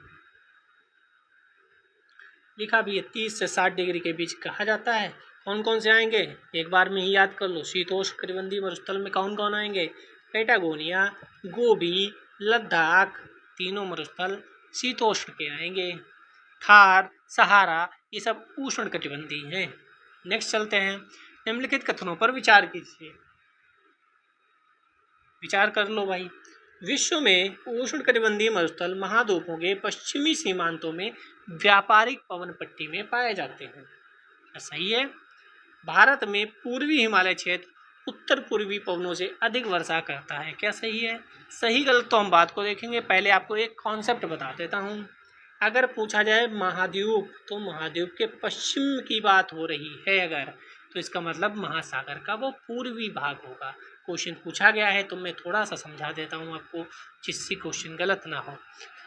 लिखा भी है 30 से 60 डिग्री के बीच कहा जाता है। कौन कौन से आएंगे एक बार में ही याद कर लो। शीतोष्ण कटिबंधीय मरुस्थल में कौन कौन आएंगे? पैटागोनिया, गोबी, लद्दाख, तीनों मरुस्थल शीतोष्ण के आएंगे। थार, सहारा, ये सब उष्ण कटिबंधीय हैं। नेक्स्ट चलते हैं। निम्नलिखित कथनों पर विचार कीजिए। विचार कर लो भाई। विश्व में उष्ण कटिबंधीय मरुस्थल महाद्वीपों के पश्चिमी सीमांतों में व्यापारिक पवन पट्टी में पाए जाते हैं। सही है। भारत में पूर्वी हिमालय क्षेत्र उत्तर पूर्वी पवनों से अधिक वर्षा करता है। क्या सही है? सही गलत तो हम बात को देखेंगे, पहले आपको एक कॉन्सेप्ट बता देता हूँ। अगर पूछा जाए महाद्वीप, तो महाद्वीप के पश्चिम की बात हो रही है अगर, तो इसका मतलब महासागर का वो पूर्वी भाग होगा। क्वेश्चन पूछा गया है तो मैं थोड़ा सा समझा देता हूँ आपको, जिससे क्वेश्चन गलत ना हो।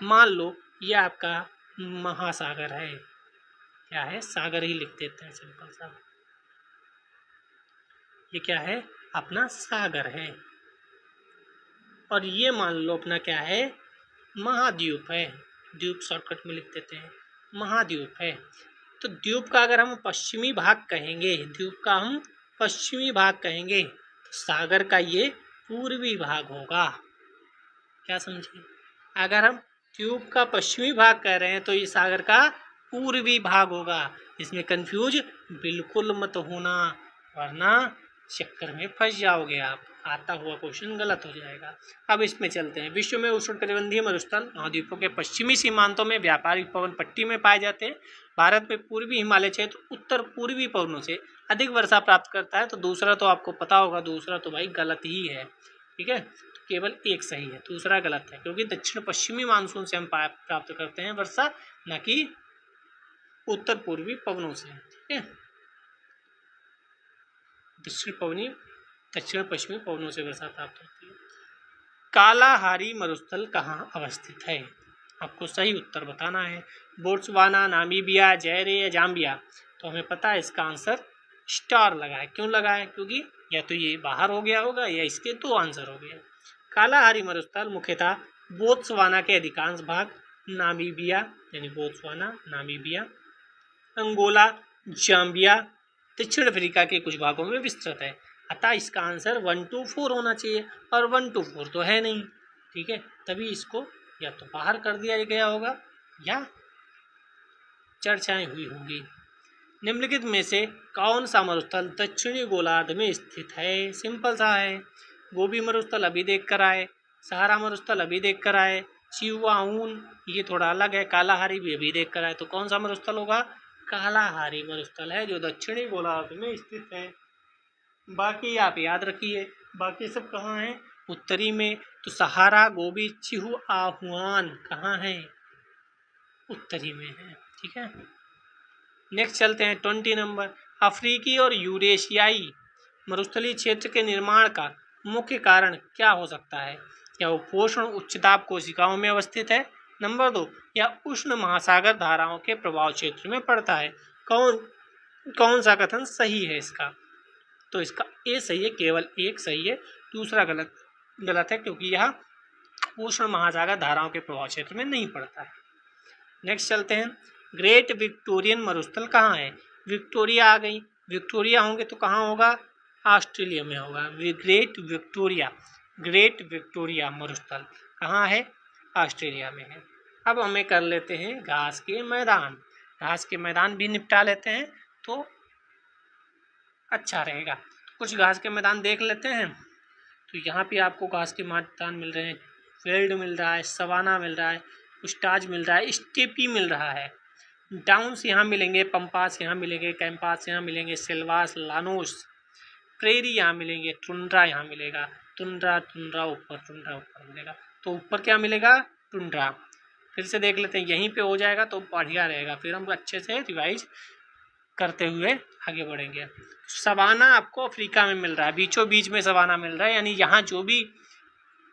मान लो ये आपका महासागर है, क्या है? सागर ही लिख देते हैं सिंपल सा। ये क्या है? अपना सागर है। और ये मान लो अपना क्या है? महाद्वीप है। द्वीप शॉर्टकट में लिख देते हैं, महाद्वीप है। तो द्वीप का अगर हम पश्चिमी भाग कहेंगे, द्वीप का हम पश्चिमी भाग कहेंगे, तो सागर का ये पूर्वी भाग होगा। क्या समझे? अगर हम द्वीप का पश्चिमी भाग कह रहे हैं तो ये सागर का पूर्वी भाग होगा। इसमें कंफ्यूज बिल्कुल मत होना, वरना चक्कर में फंस जाओगे आप, आता हुआ क्वेश्चन गलत हो जाएगा। अब इसमें चलते हैं। विश्व में उष्णकटिबंधीय मरुस्थल महाद्वीपों के पश्चिमी सीमांतों में व्यापारिक पवन पट्टी में पाए जाते हैं। भारत में पूर्वी हिमालय क्षेत्र उत्तर पूर्वी पवनों से अधिक वर्षा प्राप्त करता है। तो दूसरा तो आपको पता होगा, दूसरा तो भाई गलत ही है, ठीक है। तो केवल एक सही है, दूसरा गलत है, क्योंकि दक्षिण पश्चिमी मानसून से हम प्राप्त करते हैं वर्षा, न कि उत्तर पूर्वी पवनों से, ठीक है। दक्षिण पश्चिमी पवनों से वर्षा प्राप्त होती है। कालाहारी मरुस्थल कहाँ अवस्थित है? आपको सही उत्तर बताना है। बोट्सवाना, नामीबिया, जायरे या जाम्बिया। तो हमें पता है इसका आंसर स्टार लगा है। क्यों लगा है? क्योंकि या तो ये बाहर हो गया होगा या इसके दो आंसर हो गए। कालाहारी मरुस्थल मुख्यतः बोत्सवाना के अधिकांश भाग, नामीबिया यानी बोत्सवाना, नामीबिया, अंगोला, जाम्बिया, दक्षिण अफ्रीका के कुछ भागों में विस्तृत है। अतः इसका आंसर 1 to 4 होना चाहिए, और 1 to 4 तो है नहीं, ठीक है। तभी इसको या तो बाहर कर दिया गया होगा या चर्चाएं हुई होंगी। निम्नलिखित में से कौन सा मरुस्थल दक्षिणी गोलार्ध में स्थित है? सिंपल सा है। गोबी मरुस्थल अभी देख कर आए, सहारा मरुस्थल अभी देख कर आए, चिहुआहुन ये थोड़ा अलग है, कालाहारी भी अभी देख कर आए। तो कौन सा मरुस्थल होगा? कालाहारी मरुस्थल है जो दक्षिणी गोलार्ध में स्थित है। बाकी आप याद रखिए, बाकी सब कहाँ है? उत्तरी में। तो सहारा, गोबी, चिहुआहुआन कहाँ है? उत्तरी में है, ठीक है। नेक्स्ट चलते हैं 20 नंबर। अफ्रीकी और यूरेशियाई मरुस्थलीय क्षेत्र के निर्माण का मुख्य कारण क्या हो सकता है? क्या उपोष्ण उच्च दाब कोशिकाओं में अवस्थित है? नंबर 2, या उष्ण महासागर धाराओं के प्रभाव क्षेत्र में पड़ता है? कौन सा कथन सही है इसका? तो इसका ए सही है, केवल एक सही है, दूसरा गलत है, क्योंकि यह उष्ण महासागर धाराओं के प्रभाव क्षेत्र में नहीं पड़ता है। नेक्स्ट चलते हैं, ग्रेट विक्टोरियन मरुस्थल कहाँ है? विक्टोरिया आ गई, विक्टोरिया होंगे तो कहाँ होगा? ऑस्ट्रेलिया में होगा। ग्रेट विक्टोरिया मरुस्थल कहाँ है? ऑस्ट्रेलिया में है। अब हमें कर लेते हैं घास के मैदान। घास के मैदान भी निपटा लेते हैं तो अच्छा रहेगा। कुछ घास के मैदान देख लेते हैं। तो यहाँ पे आपको घास के मैदान मिल रहे हैं, वेल्ड मिल रहा है, सवाना मिल रहा है, पुस्टाज मिल रहा है, स्टेपी मिल रहा है। डाउन्स यहाँ मिलेंगे, पंपास यहाँ मिलेंगे, कैंपास यहाँ मिलेंगे, सिल्वास, लानोस, प्रेरी यहाँ मिलेंगे, टुंड्रा यहाँ मिलेगा। टुंड्रा ऊपर मिलेगा। तो ऊपर क्या मिलेगा? टुंड्रा। फिर से देख लेते हैं, यहीं पे हो जाएगा तो बढ़िया रहेगा, फिर हम अच्छे से रिवाइज करते हुए आगे बढ़ेंगे। सवाना आपको अफ्रीका में मिल रहा है, बीचों बीच में सवाना मिल रहा है, यानी यहाँ जो भी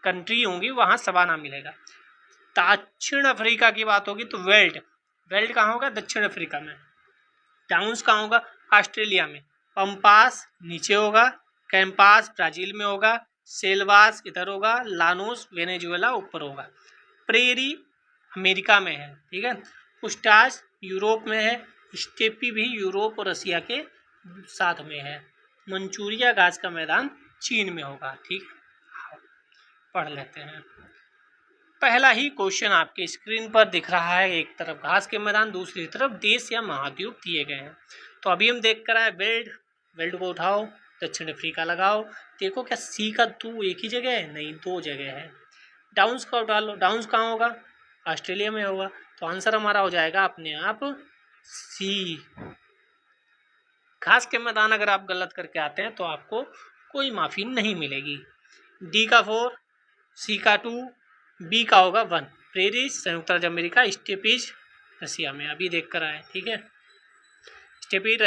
कंट्री होंगी वहाँ सवाना मिलेगा। दक्षिण अफ्रीका की बात होगी तो वेल्ड कहाँ होगा? दक्षिण अफ्रीका में। डाउन्स कहाँ होगा? ऑस्ट्रेलिया में। पंपास नीचे होगा, कैंपास ब्राजील में होगा, सेल्वास इधर होगा, लानोस वेनेजुएला ऊपर होगा, प्रेरी अमेरिका में है, ठीक है, पुस्टाज यूरोप में है, स्टेपी भी यूरोप और रसिया के साथ में है, मंचूरिया घास का मैदान चीन में होगा। ठीक, पढ़ लेते हैं। पहला ही क्वेश्चन आपके स्क्रीन पर दिख रहा है, एक तरफ घास के मैदान, दूसरी तरफ देश या महाद्वीप दिए गए हैं। तो अभी हम देख कर आए वेल्ड को उठाओ, दक्षिण अफ्रीका लगाओ। देखो क्या सी का दो एक ही जगह है? नहीं, दो जगह है। डाउन्स का उठा लो, डाउन्स कहाँ होगा? ऑस्ट्रेलिया में होगा। तो आंसर हमारा हो जाएगा अपने आप सी। घास के मैदान अगर आप गलत करके आते हैं तो आपको कोई माफ़ी नहीं मिलेगी। डी का 4, सी का 2, बी का होगा 1। प्रेरिस संयुक्त राज्य अमेरिका, स्टेपीज रसिया में, अभी देख कर आए। ठीक है, स्टेपीज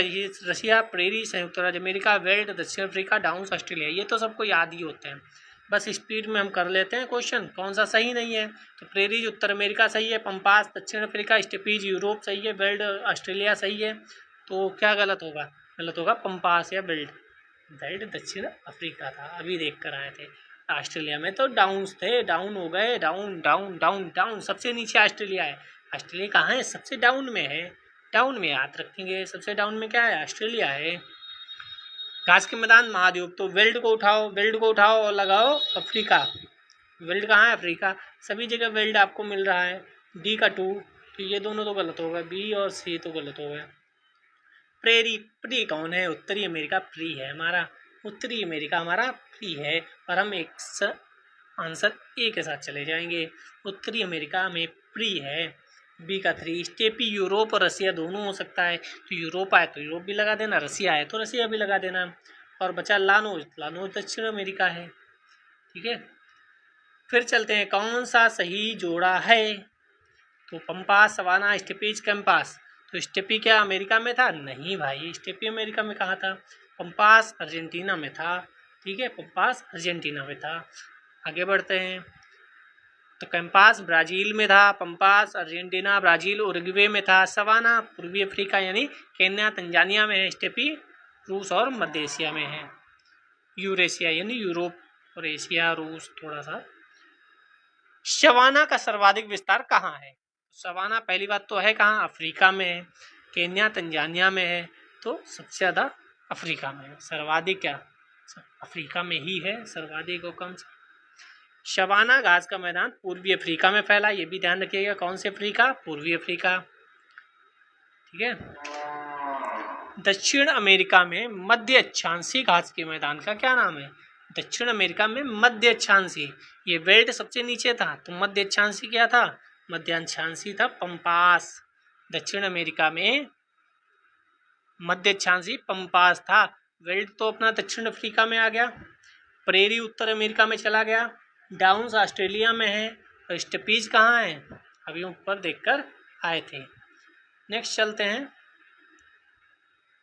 रसिया, प्रेरी संयुक्त राज्य अमेरिका, वेल्ड दक्षिण अफ्रीका, डाउन्स ऑस्ट्रेलिया। ये तो सबको याद ही होते हैं, बस स्पीड में हम कर लेते हैं क्वेश्चन। कौन सा सही नहीं है? तो प्रेरीज उत्तर अमेरिका सही है, पंपास दक्षिण अफ्रीका, स्टेपीज यूरोप सही है, वेल्ड ऑस्ट्रेलिया सही है। तो क्या गलत होगा? गलत होगा पंपास या वेल्ड दक्षिण अफ्रीका था, अभी देख कर आए थे। ऑस्ट्रेलिया में तो डाउन्स थे, डाउन हो गए, डाउन सबसे नीचे ऑस्ट्रेलिया है। ऑस्ट्रेलिया कहाँ है? सबसे डाउन में है, डाउन में याद रखेंगे, सबसे डाउन में क्या है? ऑस्ट्रेलिया है। घास के मैदान महाद्वीप, तो वेल्ड को उठाओ और लगाओ अफ्रीका। वेल्ड कहाँ है? अफ्रीका। सभी जगह वेल्ड आपको मिल रहा है। डी का 2, तो ये दोनों तो गलत हो गए, बी और सी तो गलत हो गए। प्री कौन है? उत्तरी अमेरिका प्री है हमारा, उत्तरी अमेरिका हमारा प्री है, और हम एक आंसर ए के साथ चले जाएंगे। उत्तरी अमेरिका में प्री है। बी का 3, स्टेपी यूरोप और रसिया दोनों हो सकता है, तो यूरोप आए तो यूरोप भी लगा देना, रसिया आए तो रसिया भी लगा देना। और बचा लानोस दक्षिण अमेरिका है। ठीक है, फिर चलते हैं, कौन सा सही जोड़ा है? तो पंपास, सवाना, स्टेपीज, कैंपास। तो स्टेपी क्या अमेरिका में था? नहीं भाई, स्टेपी अमेरिका में कहाँ था? पंपास अर्जेंटीना में था। ठीक है, पंपास अर्जेंटीना में था। आगे बढ़ते हैं, तो कैंपास ब्राज़ील में था, पंपास अर्जेंटीना, ब्राज़ील, उरुग्वे में था। सवाना पूर्वी अफ्रीका यानी केन्या तंजानिया में है। स्टेपी रूस और मध्य एशिया में है। यूरेशिया यानी यूरोप और एशिया, रूस थोड़ा सा। सवाना का सर्वाधिक विस्तार कहाँ है? सवाना पहली बात तो है कहाँ? अफ्रीका में है। केन्या तंजानिया में है, तो सबसे ज़्यादा अफ्रीका में है। सर्वाधिक क्या अफ्रीका में ही है, सर्वाधिक और कम। सवाना घास का मैदान पूर्वी अफ्रीका में फैला, ये भी ध्यान रखिएगा। कौन से अफ्रीका? पूर्वी अफ्रीका। ठीक है, दक्षिण अमेरिका में मध्य अक्षांशी घास के मैदान का क्या नाम है? दक्षिण अमेरिका में मध्य अक्षांशी, ये वेल्ड सबसे नीचे था, तो मध्य अक्षांशी क्या था? मध्य अक्षांशी था पंपास। दक्षिण अमेरिका में मध्य अक्षांशी पंपास था। वेल्ड तो अपना दक्षिण अफ्रीका में आ गया, प्रेरी उत्तर अमेरिका में चला गया, डाउन्स ऑस्ट्रेलिया में है, और स्टेपीज कहाँ है? अभी ऊपर देखकर आए थे। नेक्स्ट चलते हैं,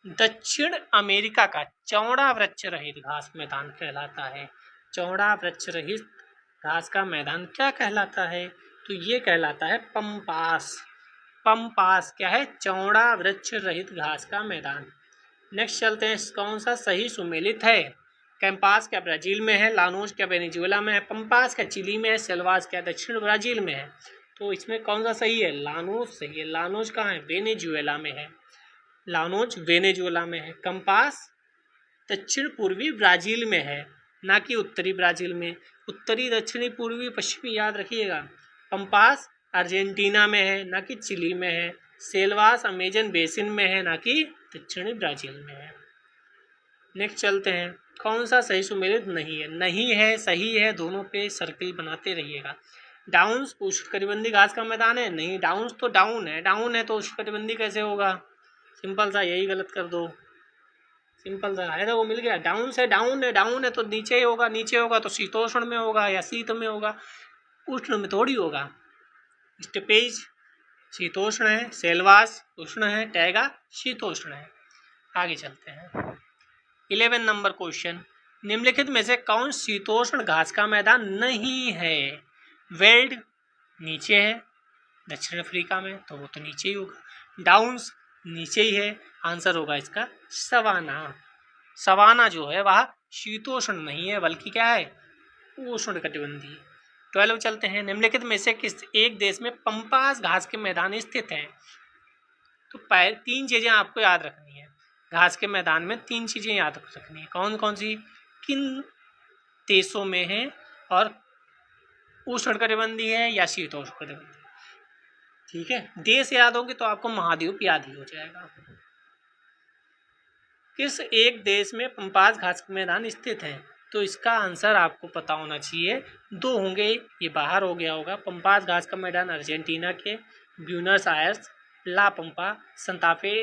दक्षिण अमेरिका का चौड़ा वृक्ष रहित घास मैदान कहलाता है। चौड़ा वृक्ष रहित घास का मैदान क्या कहलाता है? तो ये कहलाता है पंपास। पंपास क्या है? चौड़ा वृक्ष रहित घास का मैदान। नेक्स्ट चलते हैं, कौन सा सही सुमेलित है? कैंपास क्या ब्राजील में है? लानोस क्या वेनेजुएला में है? पंपास क्या चिली में है? सेल्वास क्या दक्षिण ब्राजील में है? तो इसमें कौन सा सही है? लानोस सही है। लानोस कहाँ है? वेनेजुएला में है। लानोस वेनेजुएला में है। कंपास दक्षिण पूर्वी ब्राजील में है, ना कि उत्तरी ब्राजील में। उत्तरी, दक्षिणी, पूर्वी, पश्चिमी याद रखिएगा। पंपास अर्जेंटीना में है, ना कि चिली में है। सेल्वास अमेजन बेसिन में है, ना कि दक्षिणी ब्राजील में है। नेक्स्ट चलते हैं, कौन सा सही सुमेलित नहीं है? नहीं है, सही है, दोनों पे सर्किल बनाते रहिएगा। डाउन्स उष्णकटिबंधीय घास का मैदान है? नहीं, डाउन्स तो डाउन है। डाउन है तो उष्णकटिबंधीय कैसे होगा? सिंपल सा, यही गलत कर दो। सिंपल सा है, तो वो मिल गया। डाउन से डाउन है, डाउन है तो नीचे ही होगा। नीचे होगा तो शीतोष्ण में होगा या शीत में होगा, उष्ण में थोड़ी होगा। स्टेपेज शीतोष्ण है, सेल्वास उष्ण है, टैगा शीतोष्ण है। आगे चलते हैं, 11 नंबर क्वेश्चन, निम्नलिखित में से कौन शीतोष्ण घास का मैदान नहीं है? वेल्ड नीचे है दक्षिण अफ्रीका में, तो वो तो नीचे ही होगा। डाउन्स नीचे ही है, आंसर होगा इसका सवाना। सवाना जो है वह शीतोष्ण नहीं है, बल्कि क्या है? उष्णकटिबंधीय। 12 चलते हैं, निम्नलिखित में से किस एक देश में पंपास घास के मैदान स्थित हैं? तो 3 चीजें आपको याद रखनी है। घास के मैदान में 3 चीजें याद रखनी है। कौन कौन सी? किन देशों में है, और उष्णकटिबंधीय है या शीतोष्णकटिबंधीय। ठीक है, देश याद होंगे तो आपको महाद्वीप याद ही हो जाएगा। किस एक देश में पंपास घास के मैदान स्थित है? तो इसका आंसर आपको पता होना चाहिए। 2 होंगे, ये बाहर हो गया होगा। पंपास घास का मैदान अर्जेंटीना के ब्यूनस आयर्स, ला पंपा, संताफे,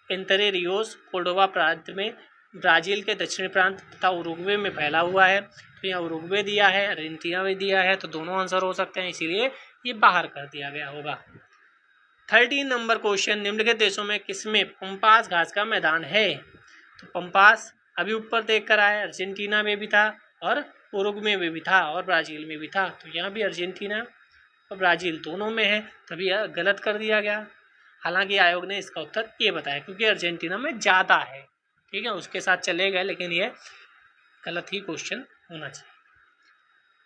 एंतरे रियोस, कोर्डोबा प्रांत में, ब्राजील के दक्षिणी प्रांत तथा उरुग्वे में फैला हुआ है। तो यहाँ उरुग्वे दिया है, अर्जेंटीना भी दिया है, तो दोनों आंसर हो सकते हैं, इसीलिए ये बाहर कर दिया गया होगा। 13 नंबर क्वेश्चन, निम्नलिखित देशों में किसमें पंपास घास का मैदान है? तो पंपास अभी ऊपर देख कर आए, अर्जेंटीना में भी था और उरुग्वे में भी था और ब्राज़ील में भी था। तो यहाँ भी अर्जेंटीना और ब्राज़ील दोनों में है, तभी गलत कर दिया गया। हालांकि आयोग ने इसका उत्तर ये बताया क्योंकि अर्जेंटीना में ज़्यादा है। ठीक है, उसके साथ चले गए, लेकिन ये गलत ही क्वेश्चन होना चाहिए।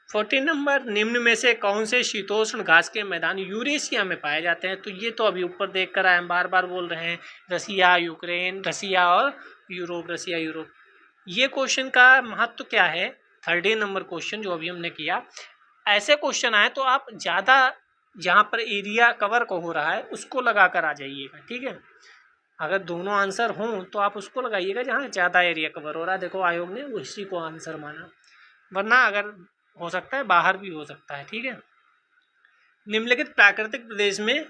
14 नंबर, निम्न में से कौन से शीतोष्ण घास के मैदान यूरेशिया में पाए जाते हैं? तो ये तो अभी ऊपर देख कर आए, हम बार बार बोल रहे हैं, रसिया, यूक्रेन, रसिया और यूरोप, रसिया, यूरोप। ये क्वेश्चन का महत्व क्या है? 13 नंबर क्वेश्चन जो अभी हमने किया, ऐसे क्वेश्चन आए तो आप ज़्यादा जहाँ पर एरिया कवर को हो रहा है उसको लगा कर आ जाइएगा। ठीक है, अगर दोनों आंसर हों तो आप उसको लगाइएगा जहाँ ज़्यादा एरिया कवर हो रहा है। देखो आयोग ने उसी को आंसर माना, वरना अगर हो सकता है बाहर भी हो सकता है। ठीक है, निम्नलिखित प्राकृतिक प्रदेश में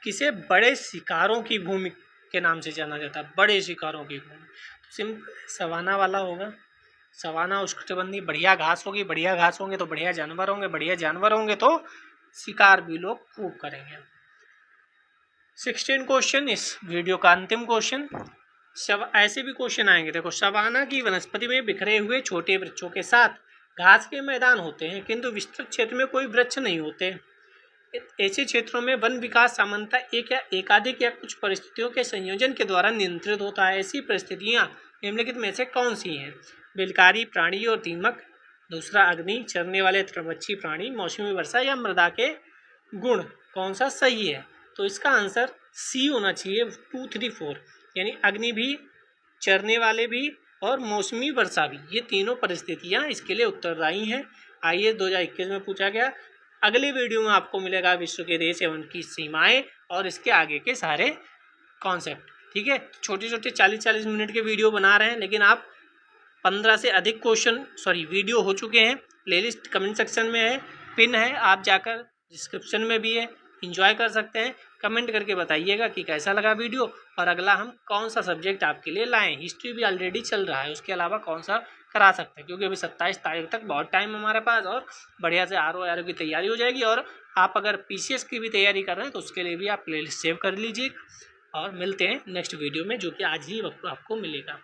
किसे बड़े शिकारों की भूमि के नाम से जाना जाता है? बड़े शिकारों की भूमि, सिंपल सवाना वाला होगा। सवाना उष्णकटिबंधीय, बढ़िया घास होगी, बढ़िया घास होंगे तो बढ़िया जानवर होंगे, बढ़िया जानवर होंगे तो शिकार भी लोग खूब करेंगे। 16 क्वेश्चन, इस वीडियो का अंतिम क्वेश्चन। सब ऐसे भी क्वेश्चन आएंगे, देखो, सवाना की वनस्पति में बिखरे हुए छोटे वृक्षों के साथ घास के मैदान होते हैं, किंतु विस्तृत क्षेत्र में कोई वृक्ष नहीं होते। ऐसे क्षेत्रों में वन विकास सामान्यतः एक या एकाधिक या कुछ परिस्थितियों के संयोजन के द्वारा नियंत्रित होता है। ऐसी परिस्थितियां निम्नलिखित में से कौन सी हैं? बिलकारी प्राणी और दीमक, दूसरा अग्नि, चरने वाले तृणभक्षी प्राणी, मौसमी वर्षा या मृदा के गुण, कौन सा सही है? तो इसका आंसर सी होना चाहिए, 2, 3, 4, यानी अग्नि भी, चरने वाले भी और मौसमी वर्षा भी, ये तीनों परिस्थितियां इसके लिए उत्तरदायी हैं। IAS 2021 में पूछा गया। अगले वीडियो में आपको मिलेगा विश्व के देश एवं उनकी सीमाएं और इसके आगे के सारे कॉन्सेप्ट। ठीक है, छोटे छोटे 40-40 मिनट के वीडियो बना रहे हैं, लेकिन आप 15 से अधिक वीडियो हो चुके हैं। प्लेलिस्ट कमेंट सेक्शन में है, पिन है, आप जाकर डिस्क्रिप्शन में भी है, एंजॉय कर सकते हैं। कमेंट करके बताइएगा कि कैसा लगा वीडियो और अगला हम कौन सा सब्जेक्ट आपके लिए लाएं। हिस्ट्री भी ऑलरेडी चल रहा है, उसके अलावा कौन सा करा सकते हैं, क्योंकि अभी 27 तारीख तक बहुत टाइम हमारे पास और बढ़िया से RO की तैयारी हो जाएगी। और आप अगर PCS की भी तैयारी कर रहे हैं तो उसके लिए भी आप प्लेलिस्ट सेव कर लीजिए। और मिलते हैं नेक्स्ट वीडियो में, जो कि आज ही आपको मिलेगा।